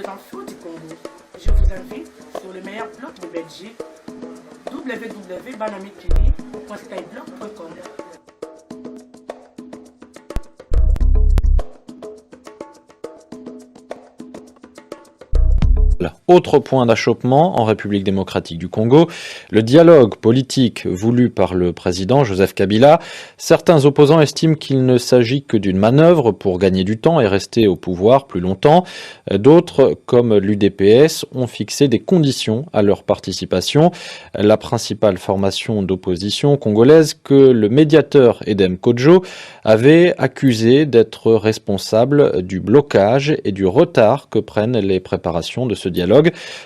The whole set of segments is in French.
infos du Congo. Je vous invite sur le meilleur blog de Belgique, www.banamikili.skyblog.com. Autre point d'achoppement en République démocratique du Congo, le dialogue politique voulu par le président Joseph Kabila. Certains opposants estiment qu'il ne s'agit que d'une manœuvre pour gagner du temps et rester au pouvoir plus longtemps. D'autres, comme l'UDPS, ont fixé des conditions à leur participation. La principale formation d'opposition congolaise que le médiateur Edem Kodjo avait accusé d'être responsable du blocage et du retard que prennent les préparations de ce dialogue.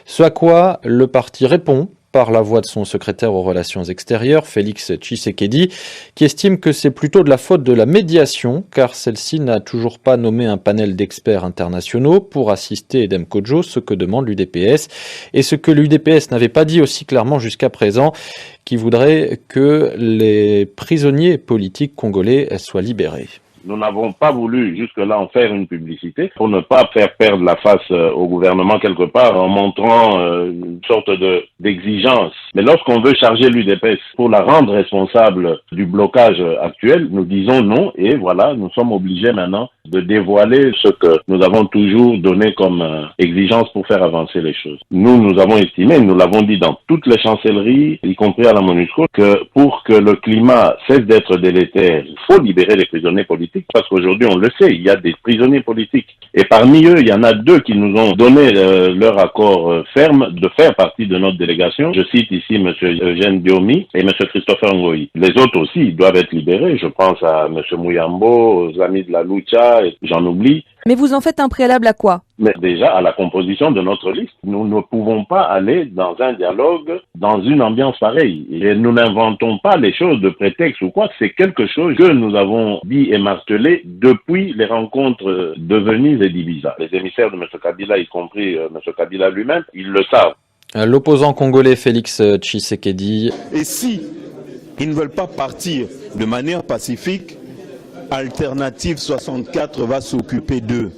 Ce à quoi le parti répond par la voix de son secrétaire aux relations extérieures, Félix Tshisekedi, qui estime que c'est plutôt de la faute de la médiation, car celle-ci n'a toujours pas nommé un panel d'experts internationaux pour assister Edem Kodjo, ce que demande l'UDPS, et ce que l'UDPS n'avait pas dit aussi clairement jusqu'à présent, qui voudrait que les prisonniers politiques congolais soient libérés. Nous n'avons pas voulu jusque-là en faire une publicité pour ne pas faire perdre la face au gouvernement quelque part en montrant une sorte d'exigence. Mais lorsqu'on veut charger l'UDPS pour la rendre responsable du blocage actuel, nous disons non et voilà, nous sommes obligés maintenant de dévoiler ce que nous avons toujours donné comme exigence pour faire avancer les choses. Nous avons estimé, nous l'avons dit dans toutes les chancelleries, y compris à la MONUSCO, que pour que le climat cesse d'être délétère, il faut libérer les prisonniers politiques. Parce qu'aujourd'hui, on le sait, il y a des prisonniers politiques. Et parmi eux, il y en a 2 qui nous ont donné leur accord ferme de faire partie de notre délégation. Je cite ici M. Eugène Diomi et M. Christopher Ngoyi. Les autres aussi, ils doivent être libérés. Je pense à M. Mouyambo, aux amis de la Lucha, et j'en oublie. Mais vous en faites un préalable à quoi? Mais déjà à la composition de notre liste. Nous ne pouvons pas aller dans un dialogue dans une ambiance pareille. Et nous n'inventons pas les choses de prétexte ou quoi. C'est quelque chose que nous avons dit et martelé depuis les rencontres de Venise et d'Ibiza. Les émissaires de M. Kabila, y compris M. Kabila lui-même, ils le savent. L'opposant congolais Félix Tshisekedi. Et si ils ne veulent pas partir de manière pacifique, Alternative 64 va s'occuper d'eux.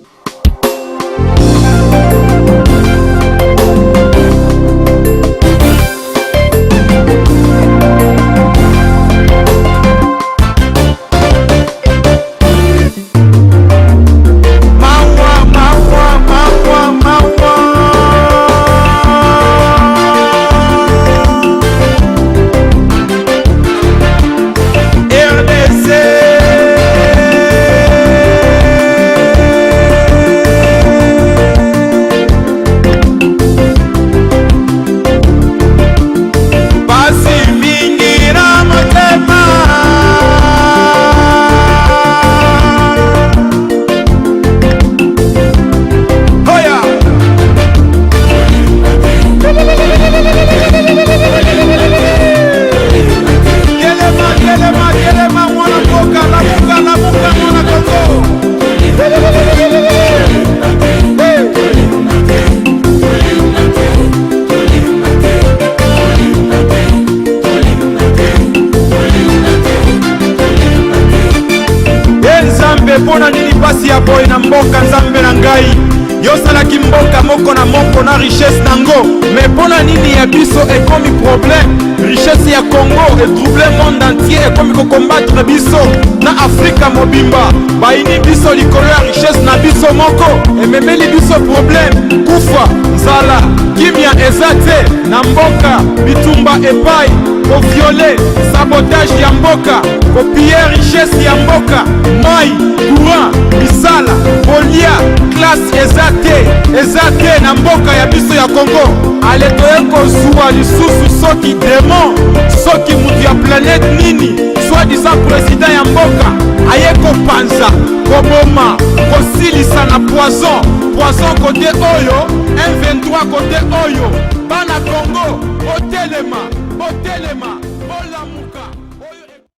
Pona nini pasi ya boy na mboka nzambe na ngai yosalaki mboka moko na richesse nango mais pona nini ya biso ekomi problème richesse ya Congo etrouble monde entier ekomi kokombattre biso na Afrika mobimba baini biso likolo ya richesse na biso moko ememeli biso problème kufa nzala kimia eza te na mboka bitumba epai koviole sabotage ya mboka kopie richesse ya mboka mai courant misala kolia classe eza te na mboka ya biso ya Congo ale toye kozwa lisusu soki démon soki mutu ya planète nini soi-disant président ya mboka aye kopanza koboma kosilisa na poison kote oyo M23 kote oyo bana Congo botelema